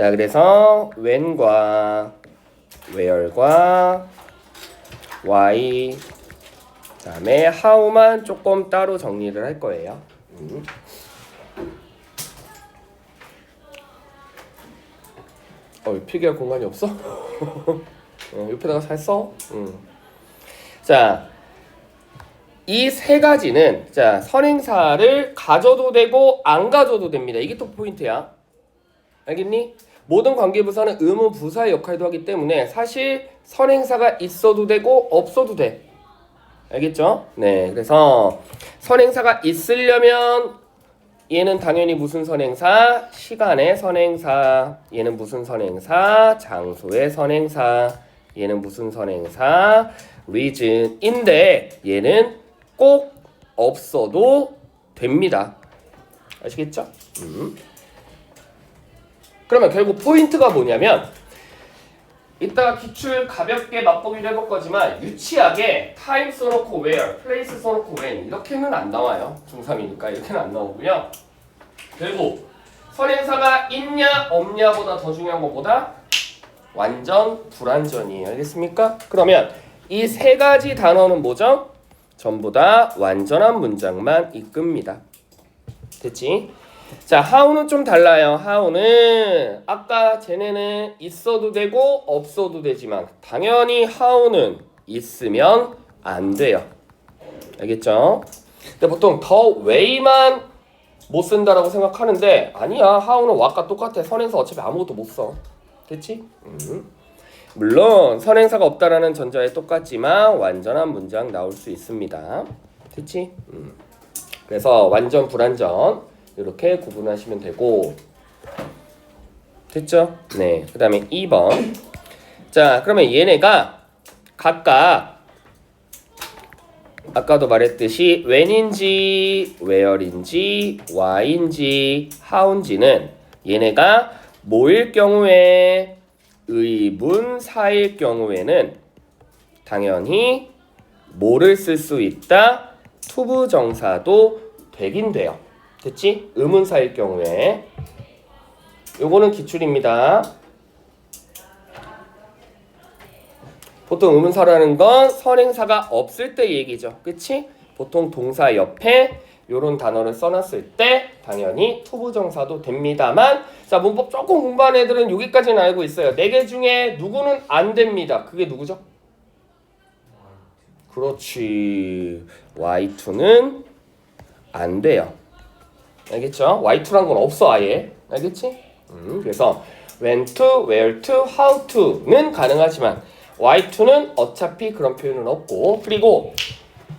자, 그래서 when과 where과 why 그다음에 how만 조금 따로 정리를 할 거예요. 필기할 공간이 없어? 옆에다가 잘 써. 자, 이 세 가지는 자 선행사를 가져도 되고 안 가져도 됩니다. 이게 또 포인트야. 알겠니? 모든 관계부사는 의문 부사의 역할도 하기 때문에 사실 선행사가 있어도 되고 없어도 돼. 알겠죠? 네, 그래서 선행사가 있으려면 얘는 당연히 무슨 선행사? 시간의 선행사. 얘는 무슨 선행사? 장소의 선행사. 얘는 무슨 선행사? reason인데 얘는 꼭 없어도 됩니다. 아시겠죠? 그러면 결국 포인트가 뭐냐면 이따가 기출 가볍게 맛보기를 해볼 거지만 유치하게 time 써놓고 where, place 써놓고 when 이렇게는 안 나와요. 중3이니까 이렇게는 안 나오고요. 결국 선행사가 있냐 없냐보다 더 중요한 것보다 완전 불완전이에요. 알겠습니까? 그러면 이 세 가지 단어는 뭐죠? 전부 다 완전한 문장만 이끕니다. 됐지? 자, how는 좀 달라요. how는 아까 쟤네는 있어도 되고 없어도 되지만 당연히 how는 있으면 안 돼요. 알겠죠? 근데 보통 the way만 못 쓴다라고 생각하는데 아니야. how는 what과 똑같아. 선행사 어차피 아무것도 못 써. 됐지? 물론 선행사가 없다라는 전자에 똑같지만 완전한 문장 나올 수 있습니다. 됐지? 그래서 완전 불완전 이렇게 구분하시면 되고 됐죠? 네. 그 다음에 2번. 자, 그러면 얘네가 각각 아까도 말했듯이 when인지 where인지 why인지 how인지는 얘네가 뭐일 경우에 의문사일 경우에는 당연히 뭐를 쓸 수 있다? 투부정사도 되긴 돼요. 됐지? 의문사일 경우에 요거는 기출입니다. 보통 의문사라는 건 선행사가 없을 때 얘기죠. 그치? 보통 동사 옆에 요런 단어를 써놨을 때 당연히 투부정사도 됩니다만 자 문법 조금 공부한 애들은 여기까지는 알고 있어요. 4개 중에 누구는 안 됩니다. 그게 누구죠? 그렇지. Y2는 안 돼요. 알겠죠? Y2란 건 없어 아예. 알겠지? 그래서 when to, where to, how to는 가능하지만 Y2는 어차피 그런 표현은 없고 그리고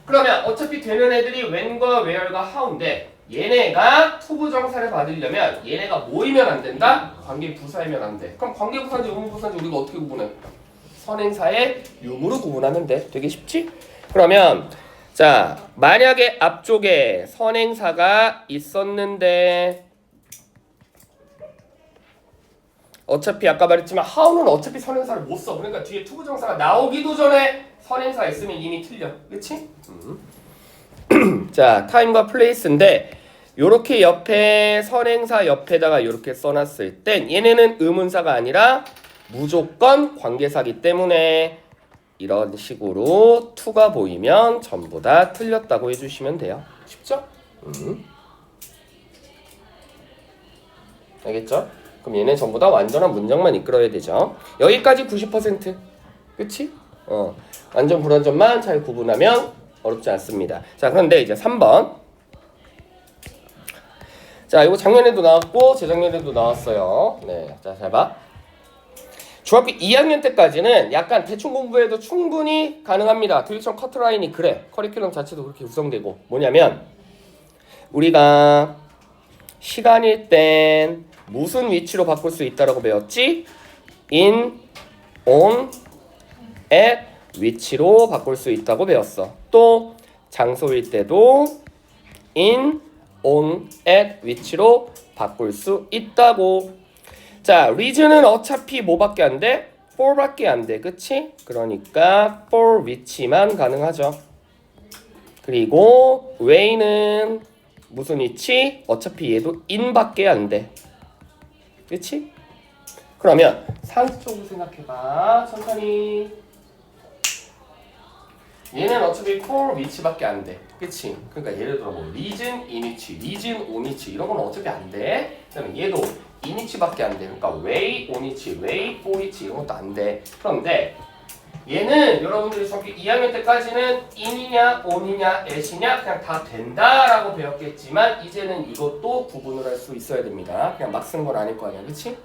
그러면 어차피 되는 애들이 when과 where가 how인데 얘네가 투부정사를 받으려면 얘네가 뭐이면 안 된다? 관계부사이면 안 돼. 그럼 관계부사인지 의문부사인지 우리가 어떻게 구분해? 선행사의 유무로 구분하면 돼. 되게 쉽지? 그러면 자 만약에 앞쪽에 선행사가 있었는데 어차피 아까 말했지만 how는 어차피 선행사를 못 써. 그러니까 뒤에 투부정사가 나오기도 전에 선행사 있으면 이미 틀려. 그치? 자, time과 place인데 요렇게 옆에 선행사 옆에다가 요렇게 써놨을 땐 얘네는 의문사가 아니라 무조건 관계사기 때문에 이런 식으로 to가 보이면 전부 다 틀렸다고 해주시면 돼요. 쉽죠? 알겠죠? 그럼 얘네 전부 다 완전한 문장만 이끌어야 되죠. 여기까지 90%. 그치? 완전 불완전만 잘 구분하면 어렵지 않습니다. 자, 그런데 이제 3번. 자, 이거 작년에도 나왔고 재작년에도 나왔어요. 네, 자, 잘 봐. 중학교 2학년 때까지는 약간 대충 공부해도 충분히 가능합니다. 교육청 커트라인이 그래. 커리큘럼 자체도 그렇게 구성되고 뭐냐면 우리가 시간일 땐 무슨 위치로 바꿀 수 있다라고 배웠지? in, on, at 위치로 바꿀 수 있다고 배웠어. 또 장소일 때도 in, on, at 위치로 바꿀 수 있다고. 자, reason은 어차피 뭐밖에 안 돼? for밖에 안 돼. 그치? 그러니까 for 위치만 가능하죠. 그리고 way는 무슨 위치? 어차피 얘도 in밖에 안 돼. 그치? 그러면 상수 쪽으로 생각해봐. 천천히. 얘는 어차피 core 위치밖에 안 돼. 그치? 그러니까 예를 들어 뭐 region in which, region on which 이런 건 어차피 안 돼. 그다음에 얘도 in which밖에 안 돼. 그러니까 way on which, way for which 이런 것도 안 돼. 그런데 얘는 여러분들이 저기 2학년 때까지는 in이냐, on이냐, at이냐 그냥 다 된다라고 배웠겠지만 이제는 이것도 구분을 할 수 있어야 됩니다. 그냥 막 쓰는 건 아닐 거 아니야. 그치?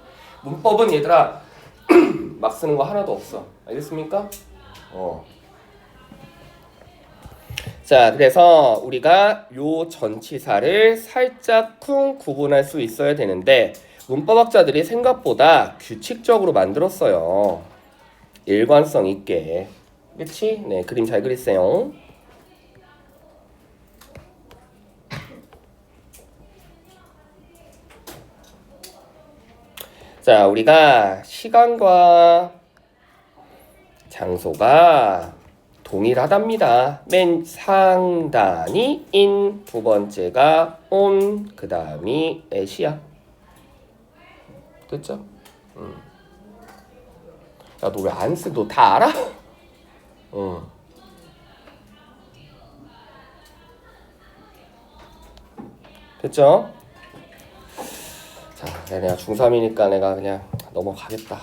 문법은 얘들아 막 쓰는 거 하나도 없어. 알겠습니까? 자, 그래서 우리가 요 전치사를 살짝 쿵 구분할 수 있어야 되는데 문법학자들이 생각보다 규칙적으로 만들었어요. 일관성 있게. 그치? 네, 그림 잘 그리세요. 자, 우리가 시간과 장소가 동일하답니다. 맨 상단이 in, 두 번째가 on, 그 다음이 at이야. 됐죠? 야, 너 왜 안 쓰? 너 다 알아? 됐죠? 자, 내가 중3이니까 내가 그냥 넘어가겠다.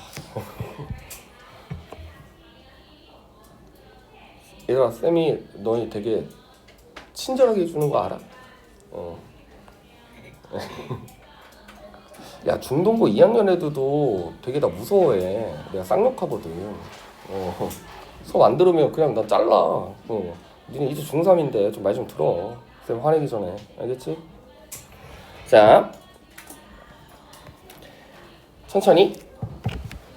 얘들아, 쌤이 너희 되게 친절하게 해주는 거 알아? 야, 중동고 2학년 애들도 되게 다 무서워해. 내가 쌍욕하거든. 수업 안 들으면 그냥 나 잘라. 니네 이제 중3인데 좀 말 좀 들어. 쌤 화내기 전에. 알겠지? 자, 천천히.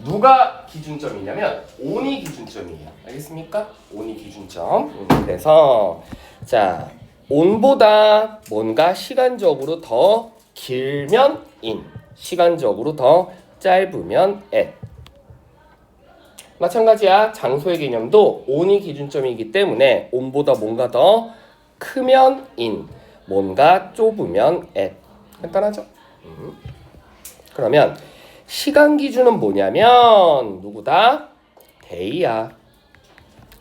누가 기준점이냐면 on이 기준점이에요. 알겠습니까? on이 기준점. 그래서 자, on보다 뭔가 시간적으로 더 길면 in, 시간적으로 더 짧으면 at. 마찬가지야. 장소의 개념도 on이 기준점이기 때문에 on보다 뭔가 더 크면 in, 뭔가 좁으면 at. 간단하죠? 그러면 시간 기준은 뭐냐면 누구다? day야.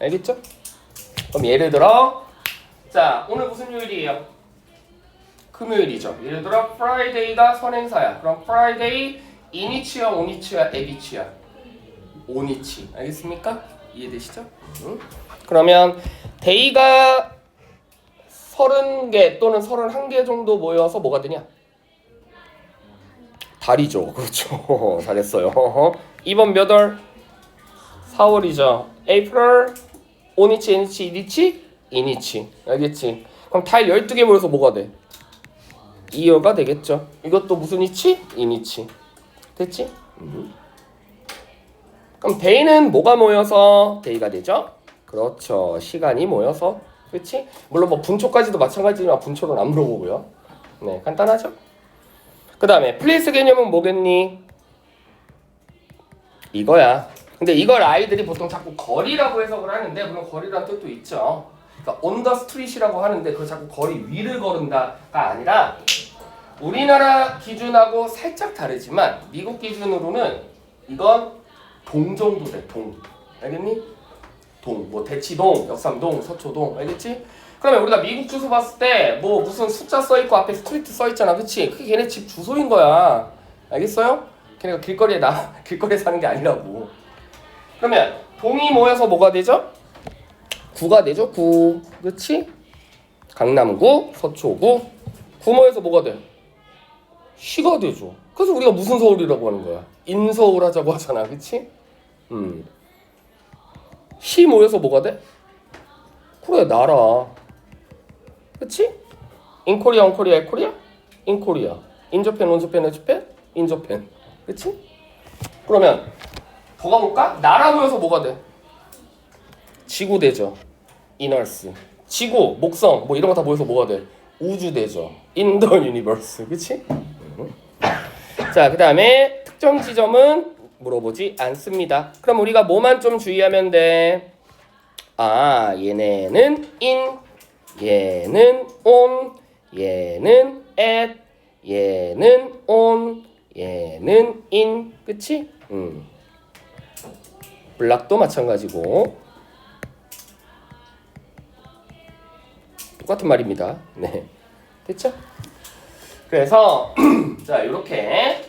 알겠죠? 그럼 예를 들어 자, 오늘 무슨 요일이에요? 금요일이죠. 예를 들어 Friday가 선행사야. 그럼 Friday in which야, on which야, at which야? on which. 알겠습니까? 이해되시죠? 그러면 day가 30개 또는 31개 정도 모여서 뭐가 되냐? 달이죠. 그렇죠. 잘했어요. 이번 몇 월? 4월이죠. April, on이치, n이치, 이니치, 이니치. 알겠지? 그럼 달 12개 모여서 뭐가 돼? 2여가 되겠죠. 이것도 무슨 이치? 이니치. 됐지? 그럼 day는 뭐가 모여서 day가 되죠? 그렇죠. 시간이 모여서. 그렇지? 물론 뭐 분초까지도 마찬가지지만 분초는 안 물어보고요. 네, 간단하죠? 그 다음에 플레이스 개념은 뭐겠니? 이거야. 근데 이걸 아이들이 보통 자꾸 거리라고 해석을 하는데 물론 거리라는 뜻도 있죠. 그러니까 on the street이라고 하는데 그걸 자꾸 거리 위를 걸은다가 아니라 우리나라 기준하고 살짝 다르지만 미국 기준으로는 이건 동 정도 돼. 동. 알겠니? 동. 뭐 대치동, 역삼동, 서초동. 알겠지? 그러면 우리가 미국 주소 봤을 때 뭐 무슨 숫자 써있고 앞에 스트리트 써있잖아. 그치? 그게 걔네 집 주소인 거야. 알겠어요? 걔네가 길거리에 사는 게 아니라고. 그러면 동이 모여서 뭐가 되죠? 구가 되죠. 구. 그치? 강남구, 서초구. 구 모여서 뭐가 돼? 시가 되죠. 그래서 우리가 무슨 서울이라고 하는 거야? 인서울 하자고 하잖아. 그치? 시 모여서 뭐가 돼? 그래, 나라. 그치? In Korea, on Korea, at Korea? In Korea. In Japan, on Japan, at Japan? In Japan. 그치? 그러면 더 가볼까? 나라 모여서 뭐가 돼? 지구 되죠. In Earth. 지구, 목성, 뭐 이런 거 다 모여서 뭐가 돼? 우주 되죠. In the universe. 그치? 자, 그 다음에 특정 지점은 물어보지 않습니다. 그럼 우리가 뭐만 좀 주의하면 돼? 아, 얘네는 in, 얘는 on, 얘는 at, 얘는 on, 얘는 in. 그치? 블락도 마찬가지고 똑같은 말입니다. 네, 됐죠? 그래서 자 이렇게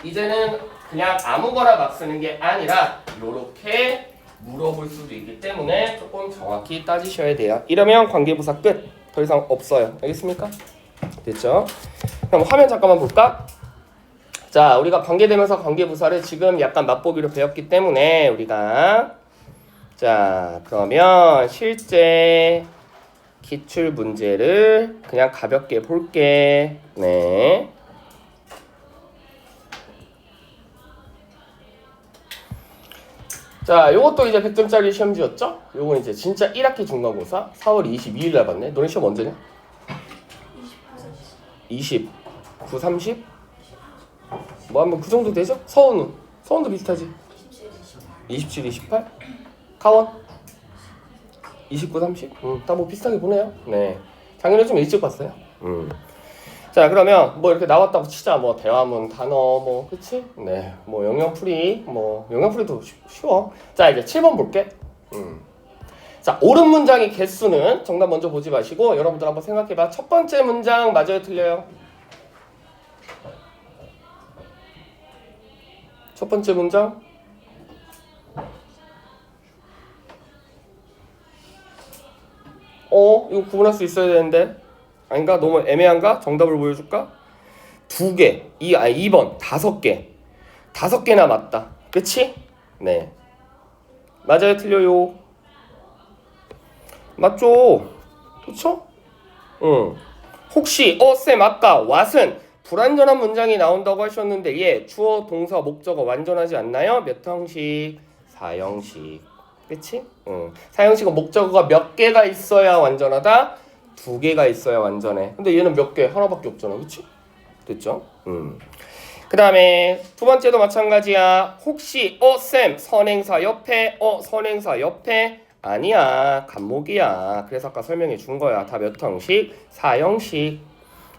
이제는 그냥 아무거나 막 쓰는 게 아니라 이렇게 물어볼 수도 있기 때문에 조금 정확히 따지셔야 돼요. 이러면 관계부사 끝. 더 이상 없어요. 알겠습니까? 됐죠? 그럼 화면 잠깐만 볼까? 자, 우리가 관계대명사 관계부사를 지금 약간 맛보기로 배웠기 때문에 우리가 자 그러면 실제 기출 문제를 그냥 가볍게 볼게. 네. 자, 요것도 이제 100점짜리 시험지였죠? 요건 이제 진짜 1학기 중간고사 4월 22일 날 봤네. 너네 시험 언제냐? 29, 30? 뭐 한번 그 정도 되죠? 서원은? 서원도 비슷하지? 27, 28? 카원? 29, 30? 다 뭐 비슷하게 보네요. 네. 작년에 좀 일찍 봤어요. 자, 그러면 뭐 이렇게 나왔다고 치자. 뭐 대화문, 단어, 뭐 그치? 네. 뭐 영역풀이, 뭐 영역풀이도 쉬워. 자, 이제 7번 볼게. 자, 옳은 문장의 개수는 정답 먼저 보지 마시고 여러분들 한번 생각해봐. 첫 번째 문장 맞아요, 틀려요? 첫 번째 문장? 이거 구분할 수 있어야 되는데 아닌가? 너무 애매한가? 정답을 보여줄까? 2개, 2번 5개 5개나 맞다. 그치? 네, 맞아요, 틀려요? 맞죠? 그쵸? 혹시 쌤 아까 what은 불완전한 문장이 나온다고 하셨는데 예, 주어, 동사, 목적어 완전하지 않나요? 몇 형식? 4형식. 그치? 4형식은 목적어가 몇 개가 있어야 완전하다? 2개가 있어야 완전해. 근데 얘는 몇 개? 하나밖에 없잖아. 그치? 됐죠? 그 다음에 두 번째도 마찬가지야. 혹시 쌤 선행사 옆에 선행사 옆에 아니야, 간목이야. 그래서 아까 설명해 준 거야. 다 몇 형식? 4형식.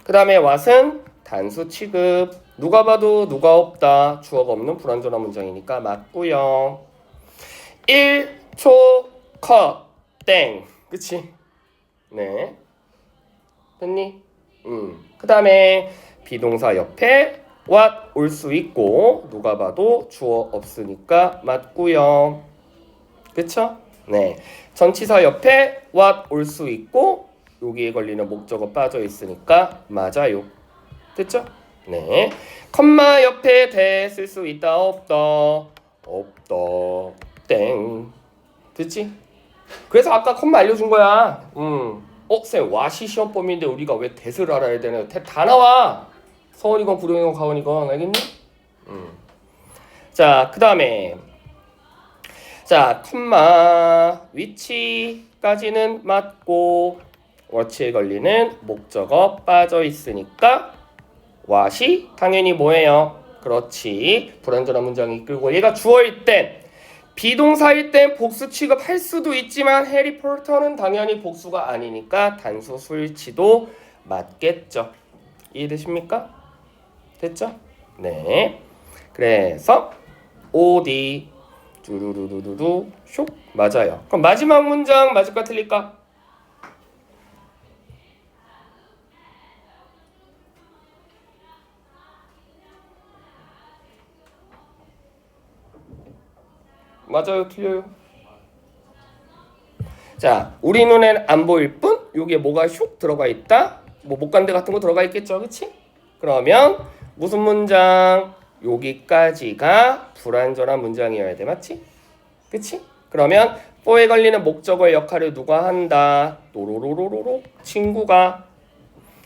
그 다음에 what은 단수 취급. 누가 봐도 누가 없다. 주어가 없는 불완전한 문장이니까 맞고요. 1초 컷 땡. 그치? 네. 됐니? 그 다음에 비동사 옆에 what 올 수 있고 누가 봐도 주어 없으니까 맞고요. 그쵸? 네. 전치사 옆에 what 올 수 있고 여기에 걸리는 목적어 빠져 있으니까 맞아요. 됐죠? 네. 컴마 옆에 대 쓸 수 있다 없다? 없다. 땡. 됐지? 그래서 아까 컴마 알려준 거야. 쌤 와시 시험범인데 우리가 왜 대를 알아야 되나요? 대 다 나와. 서원이건 구룡이건 가원이건 알겠니? 자, 그 다음에 자, 컴마 위치까지는 맞고 워치에 걸리는 목적어 빠져 있으니까 what이 당연히 뭐예요? 그렇지. 불완전한 문장이 이끌고 얘가 주어일 땐 비동사일 땐 복수 취급할 수도 있지만 해리포터는 당연히 복수가 아니니까 단수 수일치도 맞겠죠. 이해되십니까? 됐죠? 네. 그래서 OD 두루루루루루 슉 맞아요. 그럼 마지막 문장 맞을까 틀릴까? 맞아요, 틀려요? 자, 우리 눈에는 안 보일 뿐 여기에 뭐가 슉 들어가 있다? 뭐 목간대 같은 거 들어가 있겠죠, 그치? 그러면 무슨 문장? 여기까지가 불완전한 문장이어야 돼, 맞지? 그치? 그러면 for에 걸리는 목적어의 역할을 누가 한다? 또로로로로로 친구가.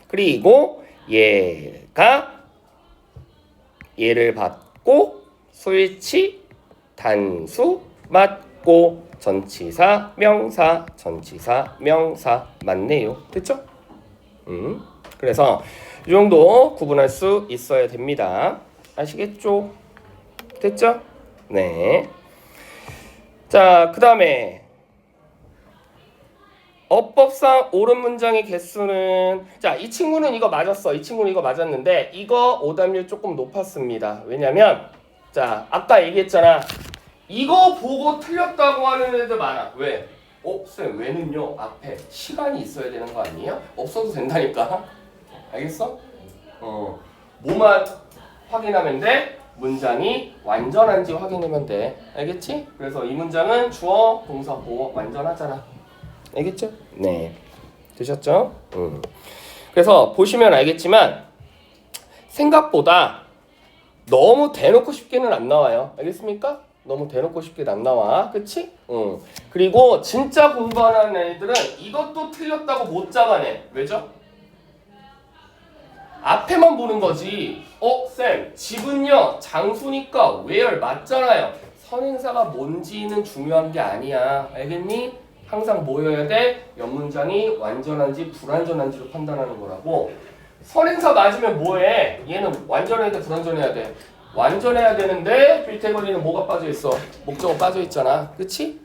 그리고 얘가 얘를 받고 수일치 단수 맞고 전치사 명사 전치사 명사 맞네요. 됐죠? 그래서 이 정도 구분할 수 있어야 됩니다. 아시겠죠? 됐죠? 네. 자, 그 다음에 어법상 옳은 문장의 개수는 자, 이 친구는 이거 맞았어. 이 친구는 이거 맞았는데 이거 오답률 조금 높았습니다. 왜냐면 자, 아까 얘기했잖아. 이거 보고 틀렸다고 하는 애들 많아. 왜? 쌤, 왜는요? 앞에 시간이 있어야 되는 거 아니에요? 없어도 된다니까. 알겠어? 뭐만 확인하면 돼? 문장이 완전한지 확인하면 돼. 알겠지? 그래서 이 문장은 주어, 동사, 보어 완전하잖아. 알겠죠? 네. 되셨죠? 그래서 보시면 알겠지만 생각보다 너무 대놓고 쉽게는 안 나와요. 알겠습니까? 너무 대놓고 쉽게 안 나와. 그치? 그리고 진짜 공부하는 애들은 이것도 틀렸다고 못 잡아내. 왜죠? 앞에만 보는 거지. 쌤, 집은요, 장수니까 where 맞잖아요. 선행사가 뭔지는 중요한 게 아니야. 알겠니? 항상 뭐여야 돼? 옆문장이 완전한지 불완전한지로 판단하는 거라고. 선행사 맞으면 뭐해? 얘는 완전해야 돼, 불완전해야 돼? 완전해야 되는데 필테거리는 뭐가 빠져있어? 목적어 빠져있잖아. 그치?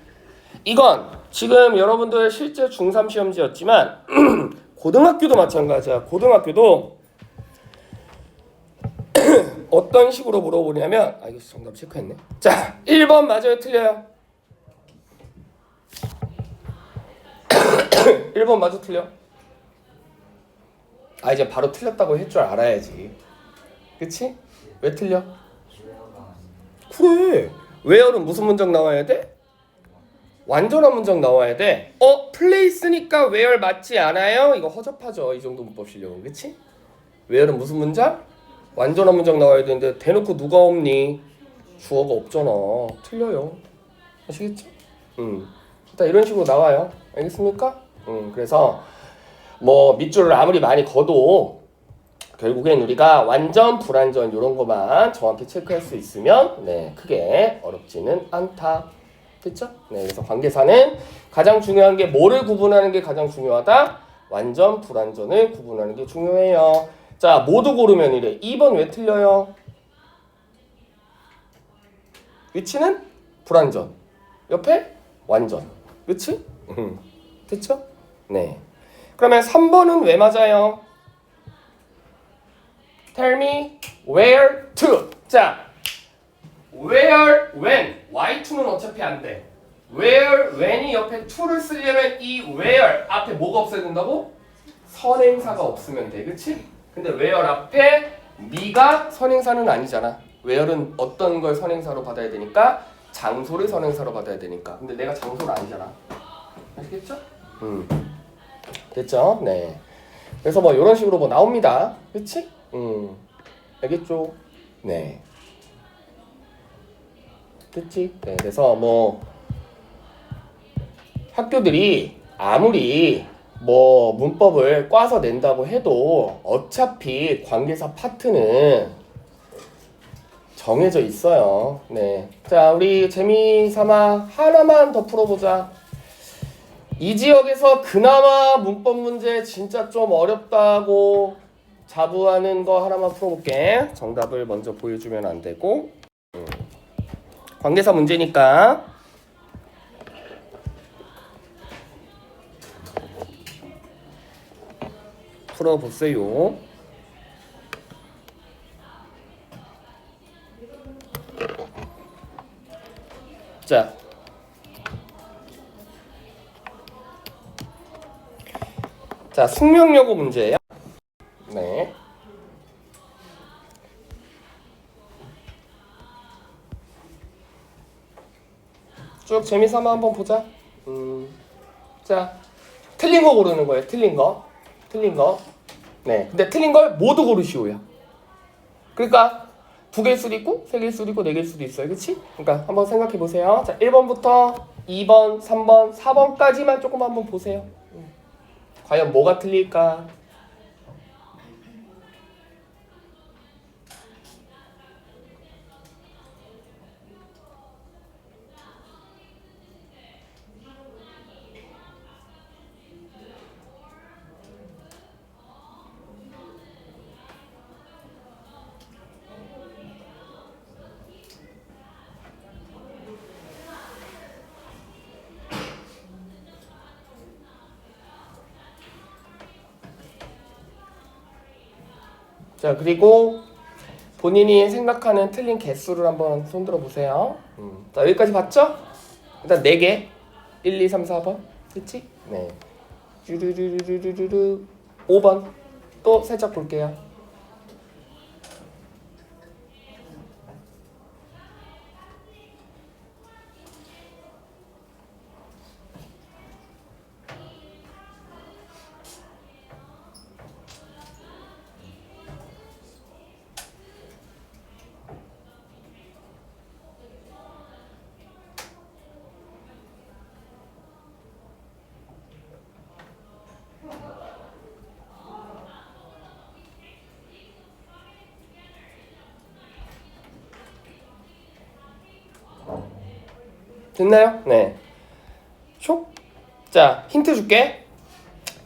이건 지금 여러분들 실제 중3 시험지였지만 고등학교도 마찬가지야. 고등학교도 어떤 식으로 물어보냐면 이거 정답 체크했네. 자, 1번 맞아요, 틀려요? 1번 맞아, 틀려? 이제 바로 틀렸다고 할 줄 알아야지. 그치? 왜 틀려? 그래. where는 무슨 문장 나와야 돼? 완전한 문장 나와야 돼. place니까 where 맞지 않아요? 이거 허접하죠. 이 정도 문법 실력은. 그치? where는 무슨 문장? 완전한 문장 나와야 되는데 대놓고 누가 없니? 주어가 없잖아. 틀려요. 아시겠죠? 일단 이런 식으로 나와요. 알겠습니까? 그래서 뭐 밑줄을 아무리 많이 거도 결국엔 우리가 완전 불완전 이런 것만 정확히 체크할 수 있으면 네, 크게 어렵지는 않다. 됐죠? 네, 그래서 관계사는 가장 중요한 게 뭐를 구분하는 게 가장 중요하다? 완전 불완전을 구분하는 게 중요해요. 자, 모두 고르면 이래. 2번 왜 틀려요? 위치는 불완전. 옆에 완전. 그치? 됐죠? 네. 그러면 3번은 왜 맞아요? Tell me where to. 자, where, when. Y2는 어차피 안 돼. where, when이 옆에 to를 쓰려면 이 where 앞에 뭐가 없어야 된다고? 선행사가 없으면 돼. 그치? 근데 where 앞에 me가 선행사는 아니잖아. where는 어떤 걸 선행사로 받아야 되니까 장소를 선행사로 받아야 되니까. 근데 내가 장소는 아니잖아. 아시겠죠? 됐죠? 네. 그래서 뭐 이런 식으로 뭐 나옵니다. 그치? 알겠죠? 네. 됐지? 네. 그래서 뭐 학교들이 아무리 뭐 문법을 꽈서 낸다고 해도 어차피 관계사 파트는 정해져 있어요. 네. 자, 우리 재미삼아 하나만 더 풀어보자. 이 지역에서 그나마 문법 문제 진짜 좀 어렵다고 자부하는 거 하나만 풀어볼게. 정답을 먼저 보여주면 안 되고. 관계사 문제니까. 풀어보세요. 자, 숙명여고 문제예요. 네. 쭉 재미삼아 한번 보자. 자, 틀린 거 고르는 거예요. 틀린 거. 네. 근데 틀린 걸 모두 고르시오야. 그러니까 2개일 수도 있고 3개일 수도 있고 4개일 수도 있어요. 그치? 그러니까 한번 생각해 보세요. 자, 1번부터 2번, 3번, 4번까지만 조금 한번 보세요. 과연 뭐가 틀릴까? 자, 그리고 본인이 생각하는 틀린 개수를 한번 손들어 보세요. 자, 여기까지 봤죠? 일단 4개. 1, 2, 3, 4번. 그치? 네. 쭈루루루루루루. 5번. 또 살짝 볼게요. 됐나요? 네. 촉. 자, 힌트 줄게.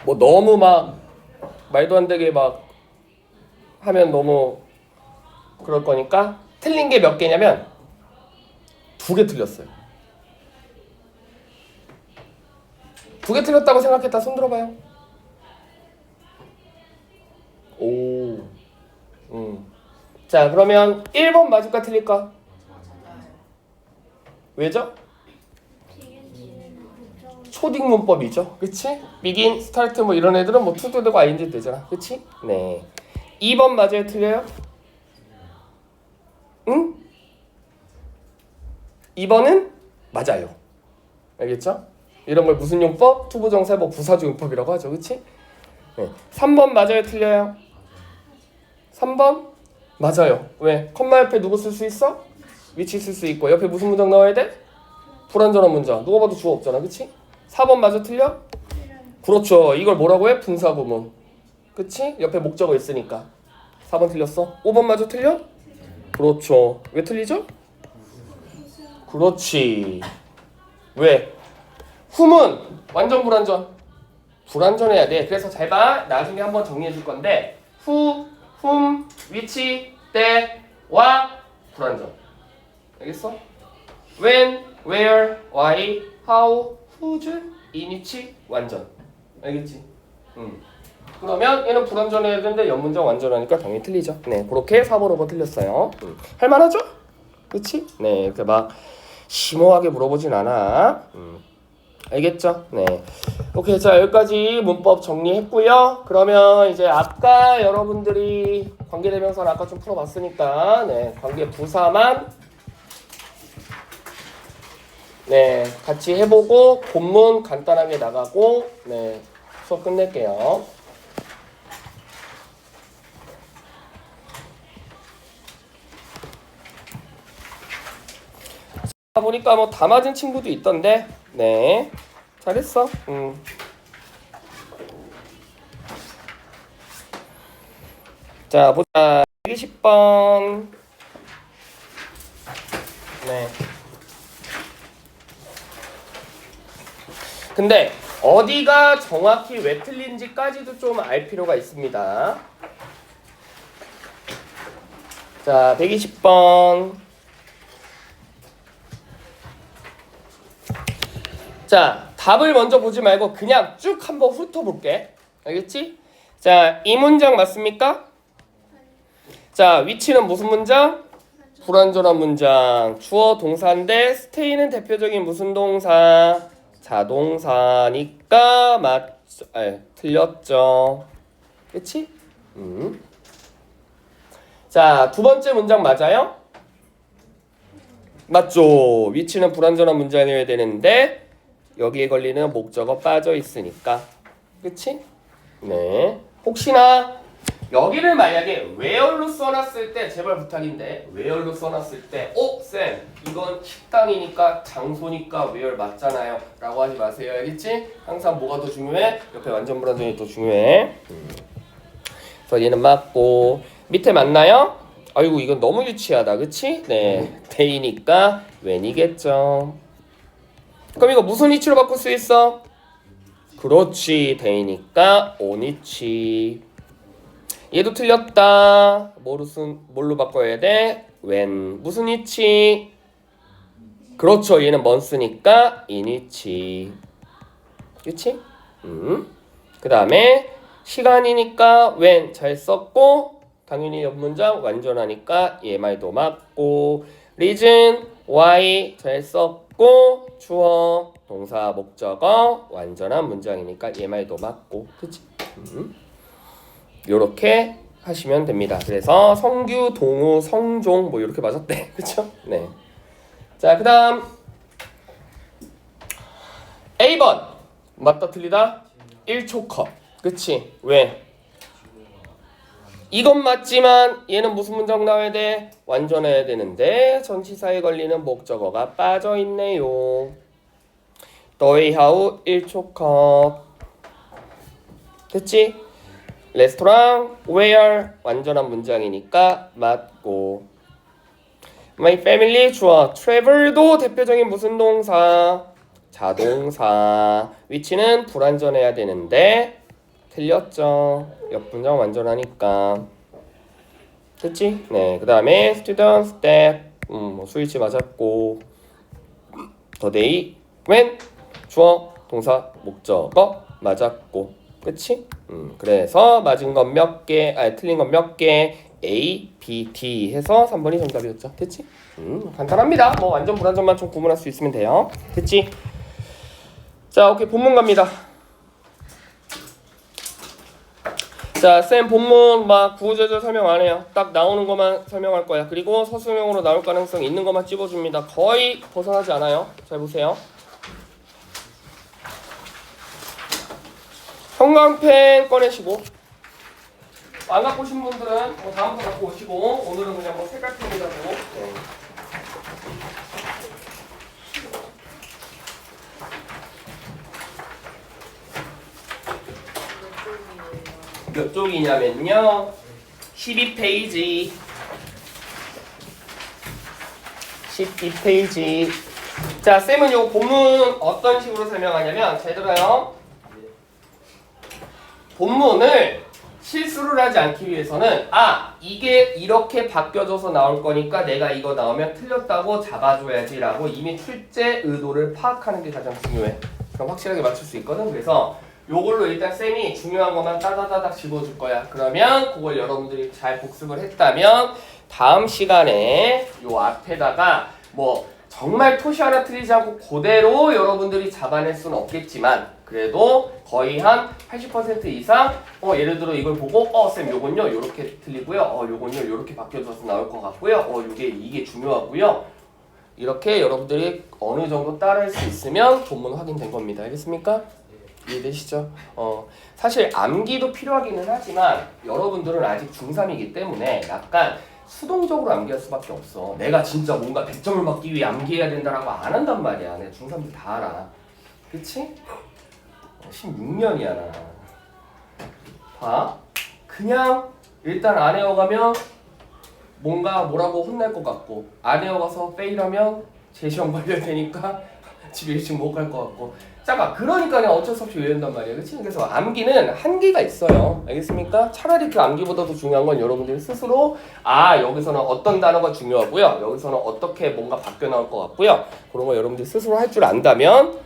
뭐 너무 막 말도 안 되게 막 하면 너무 그럴 거니까 틀린 게 몇 개냐면 2개 틀렸어요. 2개 틀렸다고 생각했다 손 들어봐요. 오. 자, 그러면 1번 맞을까 틀릴까? 왜죠? 초딩 문법이죠. 그치? begin, start 뭐 이런 애들은 뭐 to도 되고 ing도 되잖아. 그치? 네. 2번 맞아요? 틀려요? 응? 2번은 맞아요. 알겠죠? 이런 걸 무슨 용법? 투부정사법 부사주 용법이라고 하죠. 그치? 네. 3번 맞아요? 틀려요? 3번? 맞아요. 왜? 컴마 옆에 누구 쓸 수 있어? 위치 쓸 수 있고 옆에 무슨 문장 나와야 돼? 불완전한 문장. 누가 봐도 주어 없잖아. 그치? 4번 맞아 틀려? 그렇죠. 이걸 뭐라고 해? 분사구문. 그치? 옆에 목적어 있으니까. 4번 틀렸어. 5번 맞아 틀려? 그렇죠. 왜 틀리죠? 그렇지. 왜? whom은 완전 불완전. 불완전해야 돼. 그래서 잘 봐. 나중에 한번 정리해 줄 건데 who, whom, which, 때와 불완전. 알겠어? when, where, why, how, whose, in which 완전. 알겠지? 그러면 얘는 불완전해야 되는데 연문장 완전하니까 당연히 틀리죠. 네, 그렇게 4번, 5번 틀렸어요. 할만하죠? 그치? 네, 이렇게 막 심오하게 물어보진 않아. 알겠죠? 네. 오케이, 자 여기까지 문법 정리했고요. 그러면 이제 아까 여러분들이 관계대명사는 아까 좀 풀어봤으니까 네, 관계 부사만 네 같이 해보고 본문 간단하게 나가고 네 수업 끝낼게요. 보니까 뭐 다 맞은 친구도 있던데 네 잘했어. 자 보자. 120번 네. 근데 어디가 정확히 왜 틀린지까지도 좀 알 필요가 있습니다. 자 120번 자 답을 먼저 보지 말고 그냥 쭉 한번 훑어볼게. 알겠지? 자 이 문장 맞습니까? 자 위치는 무슨 문장? 불완전한 문장. 주어 동사인데 stay는 대표적인 무슨 동사? 자동사니까 틀렸죠. 그치? 자, 두 번째 문장 맞아요? 맞죠. 위치는 불완전한 문장이어야 되는데 여기에 걸리는 목적어 빠져 있으니까. 그치? 네. 혹시나 여기를 만약에 where로 써놨을 때 제발 부탁인데 where로 써놨을 때 쌤 이건 식당이니까 장소니까 where 맞잖아요 라고 하지 마세요. 알겠지? 항상 뭐가 더 중요해? 옆에 완전 불완전이 더 중요해. 그래서 얘는 맞고 밑에 맞나요? 아이고 이건 너무 유치하다. 그치? 네 day니까 when이겠죠. 그럼 이거 무슨 위치로 바꿀 수 있어? 그렇지 day니까 on 위치. 얘도 틀렸다. 뭘로 바꿔야 돼? when. 무슨 위치? 그렇죠. 얘는 month니까 in 위치. 그치? 그 다음에 시간이니까 when 잘 썼고 당연히 옆 문장 완전하니까 얘 말도 맞고. reason why 잘 썼고. 주어 동사 목적어 완전한 문장이니까 얘 말도 맞고. 그치? 요렇게 하시면 됩니다. 그래서 성규, 동우, 성종 뭐 이렇게 맞았대. 그쵸? 네. 자, 그 다음 A번 맞다 틀리다? 1초 컷. 그치? 왜? 이건 맞지만 얘는 무슨 문장 나와야 돼? 완전해야 되는데 전치사에 걸리는 목적어가 빠져있네요. 더웨이하우 1초 컷. 됐지? 레스토랑 where 완전한 문장이니까 맞고. My family 주어 travel도 대표적인 무슨 동사? 자동사. 위치는 불완전해야 되는데 틀렸죠. 옆 문장 완전하니까. 됐지? 네. 그 다음에 students that 스위치 맞았고. the day when 주어 동사 목적어 맞았고. 그치? 그래서 맞은 건 몇 개, 틀린 건 몇 개? A, B, D 해서 3번이 정답이었죠. 됐지? 간단합니다. 뭐 완전 불완전만 좀 구분할 수 있으면 돼요. 됐지? 자, 오케이. 본문 갑니다. 자, 쌤 본문 막 구구절절 설명 안 해요. 딱 나오는 것만 설명할 거야. 그리고 서술형으로 나올 가능성 있는 것만 찝어줍니다. 거의 벗어나지 않아요. 잘 보세요. 형광펜 꺼내시고, 안 갖고 오신 분들은 다음부터 갖고 오시고, 오늘은 그냥 뭐 색깔펜이라고. 네. 몇 쪽이냐면요, 12페이지. 12페이지. 자, 쌤은 요 본문 어떤 식으로 설명하냐면, 잘 들어요. 본문을 실수를 하지 않기 위해서는 이게 이렇게 바뀌어져서 나올 거니까 내가 이거 나오면 틀렸다고 잡아줘야지 라고 이미 출제 의도를 파악하는 게 가장 중요해. 그럼 확실하게 맞출 수 있거든. 그래서 요걸로 일단 쌤이 중요한 것만 따다다닥 집어줄 거야. 그러면 그걸 여러분들이 잘 복습을 했다면 다음 시간에 요 앞에다가 뭐 정말 토시 하나 틀리지 않고 그대로 여러분들이 잡아낼 수는 없겠지만 그래도 거의 한 80% 이상 예를 들어 이걸 보고 쌤 요건요 요렇게 틀리고요 요건요 요렇게 바뀌어져서 나올 것 같고요 이게 중요하고요 이렇게 여러분들이 어느 정도 따라할 수 있으면 본문 확인된 겁니다. 알겠습니까? 이해되시죠? 사실 암기도 필요하기는 하지만 여러분들은 아직 중3이기 때문에 약간 수동적으로 암기할 수밖에 없어. 내가 진짜 뭔가 100점을 맞기 위해 암기해야 된다라고 안 한단 말이야. 내가 중3들 다 알아. 그치? 16년이야 나. 봐. 그냥 일단 안 외워가면 뭔가 뭐라고 혼날 것 같고 안 외워가서 페일하면 재시험 걸려야 되니까 집에 일찍 못 갈 것 같고 잠깐 그러니까 그냥 어쩔 수 없이 외운단 말이야. 그치? 그래서 암기는 한계가 있어요. 알겠습니까? 차라리 그 암기보다 더 중요한 건 여러분들 스스로 여기서는 어떤 단어가 중요하고요. 여기서는 어떻게 뭔가 바뀌어 나올 것 같고요. 그런 거 여러분들 스스로 할 줄 안다면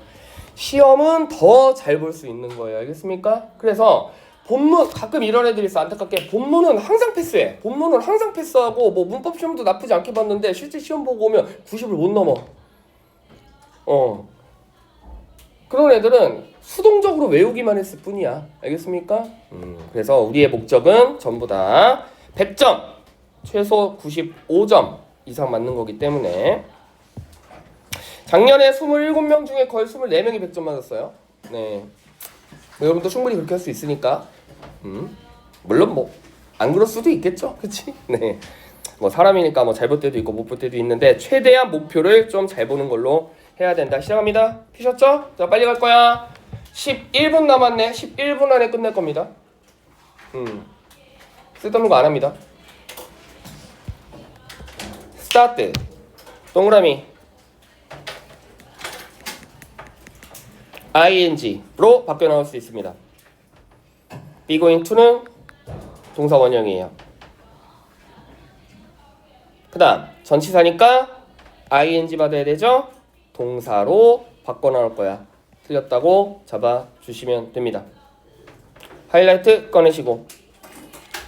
시험은 더 잘 볼 수 있는 거예요. 알겠습니까? 그래서 본문 가끔 이런 애들이 있어. 안타깝게 본문은 항상 패스해. 본문은 항상 패스하고 뭐 문법 시험도 나쁘지 않게 봤는데 실제 시험 보고 오면 90을 못 넘어. 그런 애들은 수동적으로 외우기만 했을 뿐이야. 알겠습니까? 그래서 우리의 목적은 전부 다 100점, 최소 95점 이상 맞는 거기 때문에 작년에 27명 중에 거의 24명이 100점 맞았어요. 네. 여러분도 충분히 그렇게 할 수 있으니까 물론 뭐 안 그럴 수도 있겠죠. 그치? 네. 뭐 사람이니까 뭐 잘 볼 때도 있고 못 볼 때도 있는데 최대한 목표를 좀 잘 보는 걸로 해야 된다. 시작합니다. 피셨죠? 자, 빨리 갈 거야. 11분 남았네. 11분 안에 끝낼 겁니다. 쓸데없는 거 안 합니다. 스타트. 동그라미. ing로 바뀌어 나올 수 있습니다. be going to는 동사 원형이에요. 그 다음 전치사니까 ing 받아야 되죠? 동사로 바꿔 나올 거야. 틀렸다고 잡아주시면 됩니다. 하이라이트 꺼내시고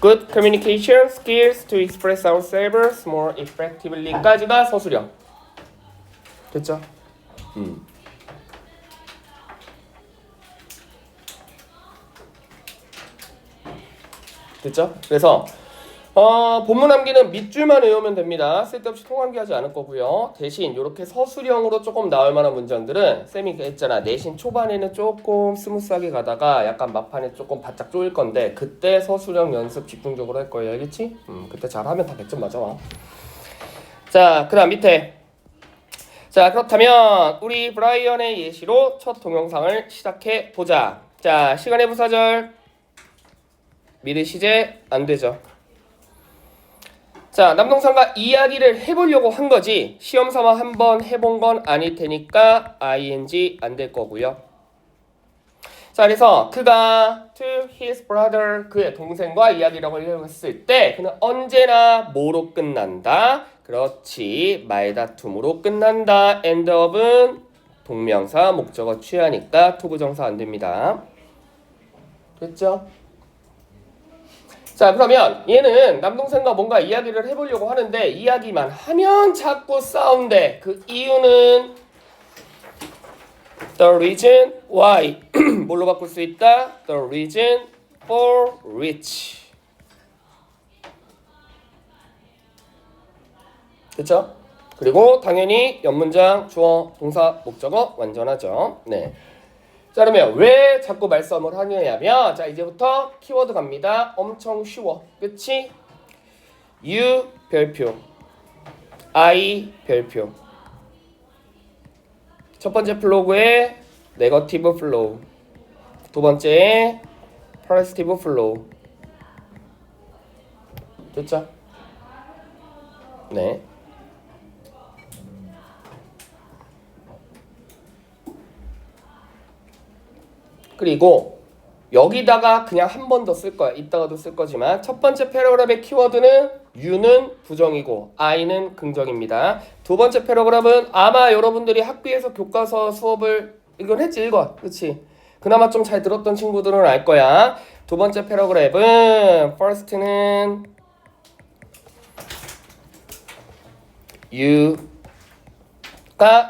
Good communication skills to express ourselves more effectively까지가 서술형. 됐죠? 됐죠? 그래서 본문 암기는 밑줄만 외우면 됩니다. 쓸데없이 통암기하지 않을 거고요. 대신 이렇게 서술형으로 조금 나올 만한 문장들은 쌤이 했잖아. 내신 초반에는 조금 스무스하게 가다가 약간 막판에 조금 바짝 쪼일 건데 그때 서술형 연습 집중적으로 할 거예요. 알겠지? 그때 잘하면 다 100점 맞아. 자, 그 다음 밑에. 자, 그렇다면 우리 브라이언의 예시로 첫 동영상을 시작해 보자. 자, 시간의 부사절 미래 시제 안 되죠. 자, 남동생과 이야기를 해보려고 한 거지 시험 삼아 한번 해본 건 아닐 테니까 ing 안 될 거고요. 자, 그래서 그가 to his brother 그의 동생과 이야기라고 했을 때 그는 언제나 뭐로 끝난다? 그렇지, 말다툼으로 끝난다. end of은 동명사 목적어 취하니까 to 부정사 안 됩니다. 됐죠? 자, 그러면 얘는 남동생과 뭔가 이야기를 해보려고 하는데 이야기만 하면 자꾸 싸운대. 그 이유는 the reason why 뭘로 바꿀 수 있다? the reason for which. 그쵸? 그리고 당연히 옆문장 주어 동사 목적어 완전하죠. 네. 자, 그러면 왜 자꾸 말싸움을 하느냐면 자, 이제부터 키워드 갑니다. 엄청 쉬워. 그치? you 별표, I 별표. 첫 번째 플로그에 네거티브 플로우, 두 번째에 포지티브 플로우. 됐죠? 네. 그리고 여기다가 그냥 한 번 더 쓸 거야. 이따가도 쓸 거지만 첫 번째 패러그래프의 키워드는 U는 부정이고 I는 긍정입니다. 두 번째 패러그래프는 아마 여러분들이 학교에서 교과서 수업을 이건 했지, 이거. 그치? 그나마 좀 잘 들었던 친구들은 알 거야. 두 번째 패러그래프는 first는 U가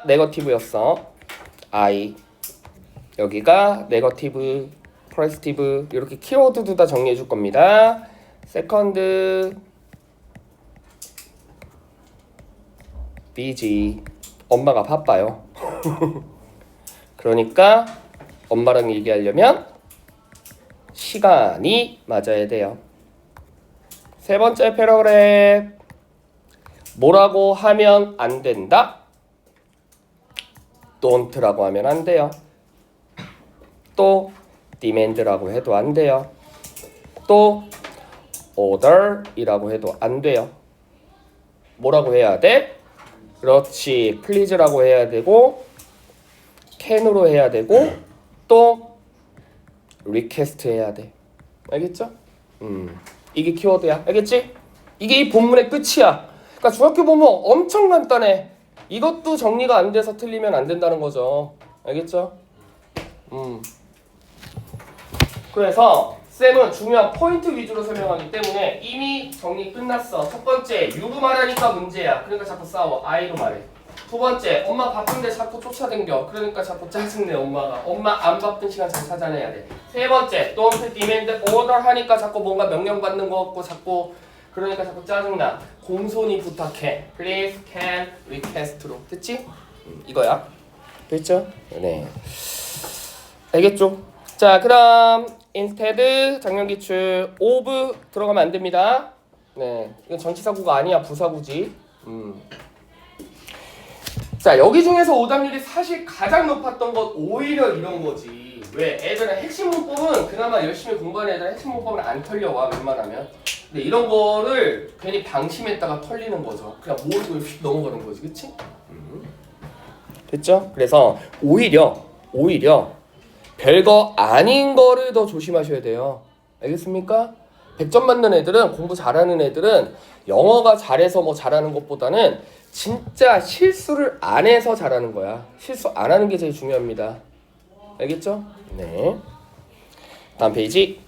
네거티브였어. I 여기가 네거티브, 포지티브 이렇게 키워드도 다 정리해 줄 겁니다. 세컨드 busy 엄마가 바빠요. 그러니까 엄마랑 얘기하려면 시간이 맞아야 돼요. 세 번째 패러그래프 뭐라고 하면 안 된다? don't라고 하면 안 돼요. 또 demand라고 해도 안 돼요. 또 order이라고 해도 안 돼요. 뭐라고 해야 돼? 그렇지, please라고 해야 되고 can으로 해야 되고 또 request 해야 돼. 알겠죠? 이게 키워드야. 알겠지? 이게 이 본문의 끝이야. 그러니까 중학교 본문 엄청 간단해. 이것도 정리가 안 돼서 틀리면 안 된다는 거죠. 알겠죠? 그래서 쌤은 중요한 포인트 위주로 설명하기 때문에 이미 정리 끝났어. 첫 번째, U로 말하니까 문제야. 그러니까 자꾸 싸워. I로 말해. 두 번째, 엄마 바쁜데 자꾸 쫓아댕겨. 그러니까 자꾸 짜증내 엄마가. 엄마 안 바쁜 시간 잘 찾아내야 돼. 세 번째, don't demand order 하니까 자꾸 뭔가 명령받는 거 같고 자꾸 그러니까 자꾸 짜증나. 공손히 부탁해. Please, can, request로. 됐지? 이거야. 됐죠? 네. 알겠죠? 자, 그 다음 instead 장년기출 of 들어가면 안 됩니다. 네, 이건 전치사구가 아니야. 부사구지. 자, 여기 중에서 오답률이 사실 가장 높았던 건 오히려 이런 거지. 왜? 애들은 핵심 문법은 그나마 열심히 공부하는 애들은 핵심 문법을 안 털려와 웬만하면. 근데 이런 거를 괜히 방심했다가 털리는 거죠. 그냥 모르고 휙 넘어가는 거지. 그치? 됐죠? 그래서 오히려 별거 아닌 거를 더 조심하셔야 돼요. 알겠습니까? 100점 맞는 애들은, 공부 잘하는 애들은 영어가 잘해서 뭐 잘하는 것보다는 진짜 실수를 안 해서 잘하는 거야. 실수 안 하는 게 제일 중요합니다. 알겠죠? 네. 다음 페이지.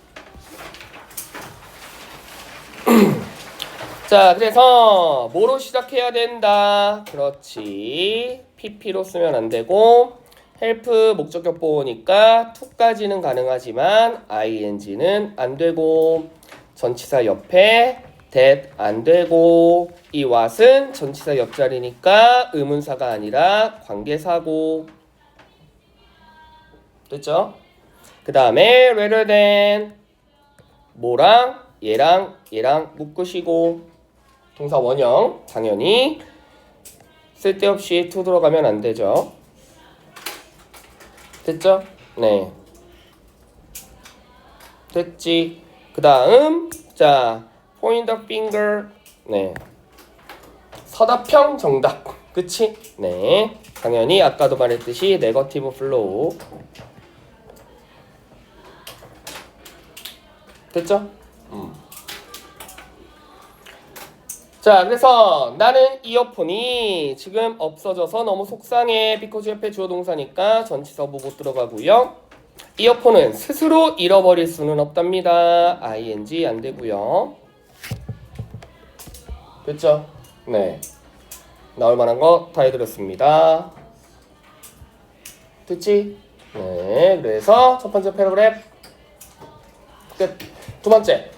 자, 그래서 뭐로 시작해야 된다? 그렇지. PP로 쓰면 안 되고 help 목적격 보호니까 to까지는 가능하지만 ing는 안 되고 전치사 옆에 that 안 되고 이 what은 전치사 옆자리니까 의문사가 아니라 관계사고 됐죠? 그 다음에 rather than 뭐랑 얘랑 묶으시고 동사 원형 당연히 쓸데없이 to 들어가면 안 되죠. 됐죠? 네. 됐지. 그 다음 자 point the finger 네. 서답형 정답. 그치? 네. 당연히 아까도 말했듯이 네거티브 플로우. 됐죠? 자, 그래서 나는 이어폰이 지금 없어져서 너무 속상해. because 옆에 주어 동사니까 전치사부 못 들어가고요. 이어폰은 스스로 잃어버릴 수는 없답니다. ing 안 되고요. 됐죠? 네. 나올 만한 거 다 해드렸습니다. 됐지? 네. 그래서 첫 번째 패러그래프 끝. 두 번째.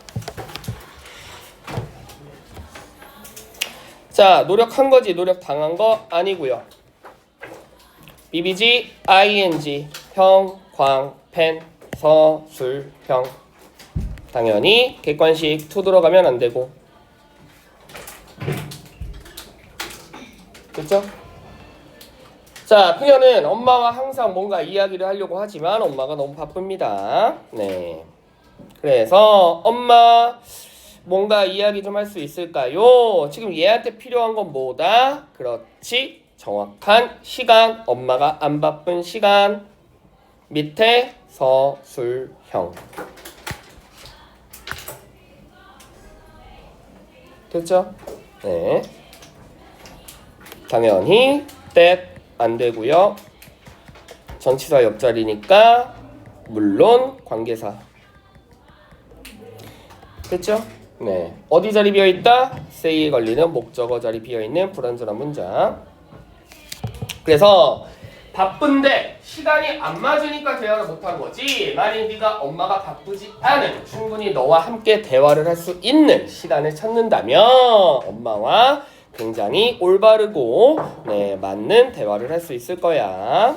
자, 노력한 거지 노력 당한 거 아니고요. BBG, ING, 형, 광, 펜, 서, 술, 형. 당연히 객관식 to 들어가면 안 되고. 됐죠? 자, 그녀는 엄마와 항상 뭔가 이야기를 하려고 하지만 엄마가 너무 바쁩니다. 네. 그래서 엄마 뭔가 이야기 좀 할 수 있을까요? 지금 얘한테 필요한 건 뭐다? 그렇지. 정확한 시간. 엄마가 안 바쁜 시간. 밑에 서술형. 됐죠? 네. 당연히 that 안 되고요. 전치사 옆자리니까 물론 관계사. 됐죠? 네. 어디 자리 비어있다? say에 걸리는 목적어 자리 비어있는 불완전한 문장. 그래서 바쁜데 시간이 안 맞으니까 대화를 못한 거지. 만약 네가 엄마가 바쁘지 않은 충분히 너와 함께 대화를 할 수 있는 시간을 찾는다면 엄마와 굉장히 올바르고 네, 맞는 대화를 할 수 있을 거야.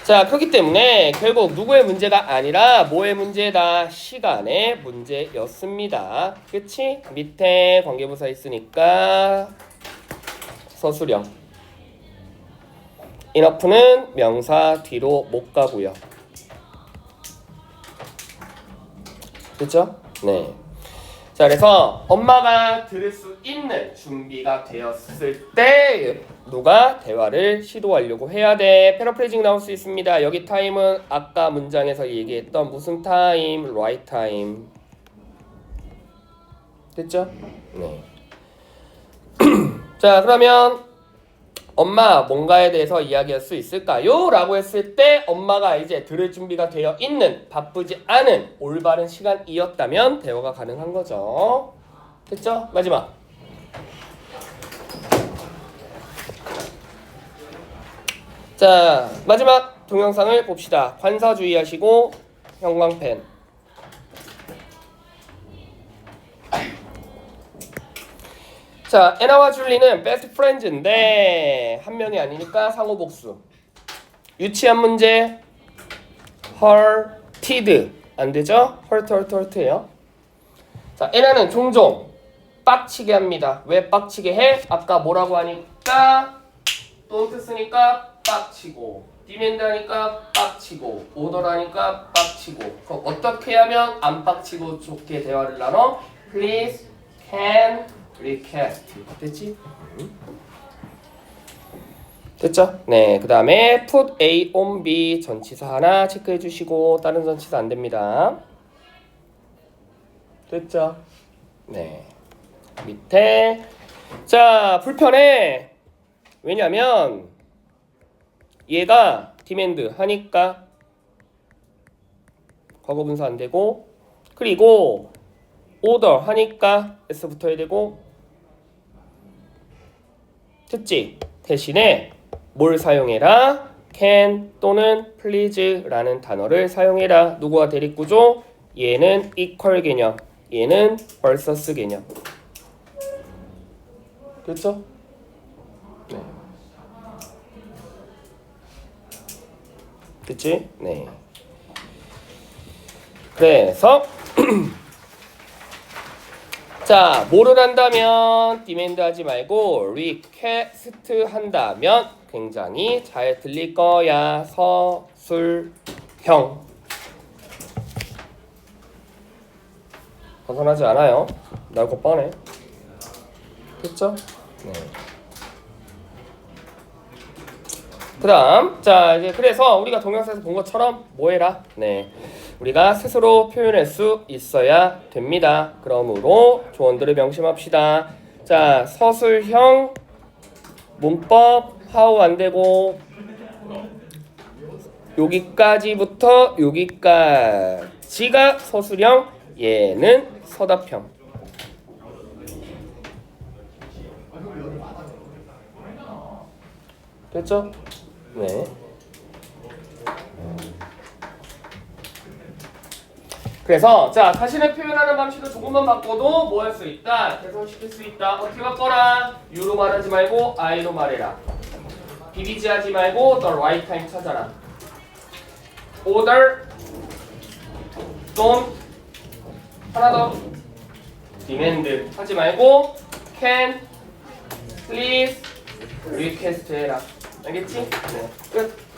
자, 그렇기 때문에 결국 누구의 문제가 아니라 뭐의 문제다? 시간의 문제였습니다. 그치? 밑에 관계부사 있으니까 서술형. enough는 명사 뒤로 못 가고요. 그렇죠? 네. 자, 그래서 엄마가 들을 수 있는 준비가 되었을 때 누가 대화를 시도하려고 해야 돼. 패러프레이징 나올 수 있습니다. 여기 타임은 아까 문장에서 얘기했던 무슨 타임? right time. 됐죠? 네. 자, 그러면 엄마 뭔가에 대해서 이야기할 수 있을까요? 라고 했을 때 엄마가 이제 들을 준비가 되어 있는 바쁘지 않은 올바른 시간이었다면 대화가 가능한 거죠. 됐죠? 마지막. 자, 마지막 동영상을 봅시다. 관사 주의하시고 형광펜. 자, 에나와 줄리는 베스트 프렌즈인데 한 명이 아니니까 상호 복수. 유치한 문제. hurted 안 되죠? hurt예요. 자, 에나는 종종 빡치게 합니다. 왜 빡치게 해? 아까 뭐라고 하니까 don't 쓰니까 빡치고, demand 하니까 빡치고, order 하니까 빡치고. 그럼 어떻게 하면 안 빡치고 좋게 대화를 나눠? Please, can, request. 됐지? 됐죠? 네, 그 다음에 put A on B 전치사 하나 체크해 주시고 다른 전치사 안 됩니다. 됐죠? 네. 밑에 자, 불편해. 왜냐면 얘가 demand 하니까 과거 분사 안 되고, 그리고 order 하니까 s 붙어야 되고 됐지? 대신에 뭘 사용해라? can 또는 please라는 단어를 사용해라. 누구와 대립구조? 얘는 equal 개념, 얘는 versus 개념. 그렇죠? 네. 그치? 네. 그래서 자, 뭐를 한다면 demand 하지 말고 request 한다면 굉장히 잘 들릴 거야. 서술형. 벗어나지 않아요. 나올 거 뻔해. 됐죠? 네. 그 다음, 자, 이제 그래서 우리가 동영상에서 본 것처럼 뭐 해라? 네. 우리가 스스로 표현할 수 있어야 됩니다. 그러므로 조언들을 명심합시다. 자, 서술형, 문법, how 안 되고, 여기까지부터 여기까지가 서술형, 얘는 서답형. 됐죠? 네. 그래서 자 자신을 표현하는 방식을 조금만 바꿔도 뭐 할 수 있다? 개선시킬 수 있다. 어떻게 바꿔라? U로 말하지 말고 I로 말해라. 비비지 하지 말고 the right time 찾아라. order, don't, 하나 더 demand 하지 말고 can, please, request 해라. 알겠지? 네. 끝.